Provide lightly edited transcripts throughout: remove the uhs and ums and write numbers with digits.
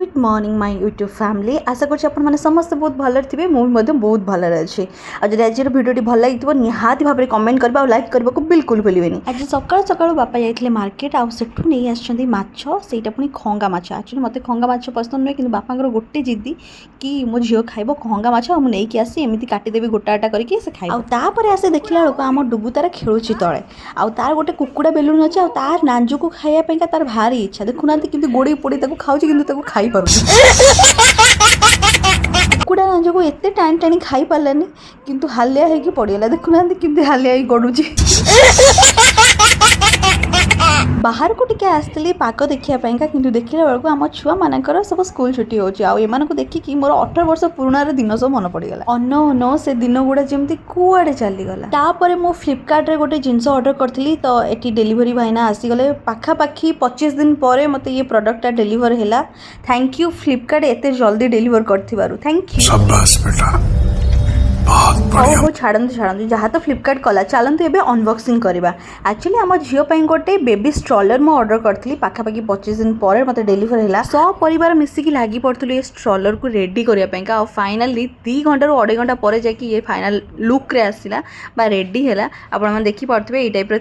Good morning my YouTube family आशा करछि आपण माने समस्त बहुत भल थे मुझे बहुत भल अच्छे आज आज भिडियो भल लगी निहाती भाव में कमेंट करबा और लाइक करबा को बिल्कुल भूलिबेनी। आज सकाळ सकाळ बापा जाइथिले मार्केट आउ सेठू नहीं आछंती माछ सेटा पुनी खंगा माछ एक्चुअली मते खंगा माछ पसंद नुहे कि बापांगर गोटे जिद्दी कि मो झील खाइबो खंगा माछ आ नहीं कि आसी एमती काटिदेवी गोटाटा करके से खाइबो। तापर आसे देखला लोक आम डुबु तार खेलुची तळे आ तार गोटे कुकुड़ा बेलुन अच्छे आ तार नांजू को खाइया पेंका तार भारी इच्छा देखुना किंतु गोड़ी पोड़ी ताको खाउची किंतु ताको खाई कुकुड़ा नांज को एत टाणी टाणी खाई पारानी किंतु हालिया होगी पड़गला देखुना कि हालिया गड़ुची। बाहर को टिके आसती पाक देखापी कि देखला बेलू आम छुआ मानकर सब स्कूल छुट्टी हो देखिकी मोर 18 वर्ष पुराण दिन सब मन पड़गला अनो अनो से दिन गुड़ा जमी कुआड़े चलीगला। तापर मु फ्लिपकार्ट रे गोटे जिनस ऑर्डर करी तो ये डेलीवरी भाईना आसीगले पाखापाखि 25 दिन पर मत ये प्रोडक्टा डेलीवर है। थैंक यू फ्लिपकार्ट एत जल्दी डेलीवर कर थैंक यू। हो छाड़ू छाड़ू जहाँ तो फ्लिपकार्ट कला चलते एवं अनबॉक्सिंग करवा। एक्चुअली आम झील गोटे बेबी स्ट्रॉलर मु ऑर्डर करी पाखापाखि 25 दिन पर मत डेलीवर है। सब परिवार मिसिकी लगी पड़ू ये स्ट्रॉलर को रेडी करने फाइनाली 2 घंटा रू 2.5 घंटा पर जाकि ये फाइनाल लुक रे आसला बा रेडी है। आपण देखी पारे ये टाइप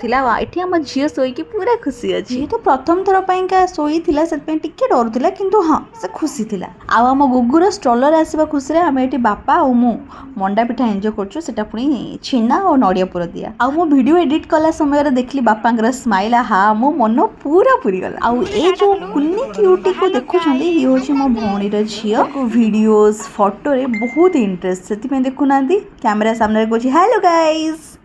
ये आम झील शोक पूरा खुशी अच्छी तो प्रथम थर पर शोई से डरुला कि हाँ से खुशी थी। आम गुगुर स्ट्रॉलर आसवा खुशी आम ये बापा और मु मंडा पिठा एंजॉय करछो पुणी छेना और नड़िया पुर दिया आ मो वीडियो एडिट कला समय देखली बापांगर स्माइल हाँ मो मन पूरा पूरी गला। आउ ए जो कुन्नी क्यूटी को देखुछंदी ये होची मो भौणीर झियो को वीडियोस फोटो रे बहुत इंटरेस्ट से देखुना कैमरा सामने को हेलो गाइस।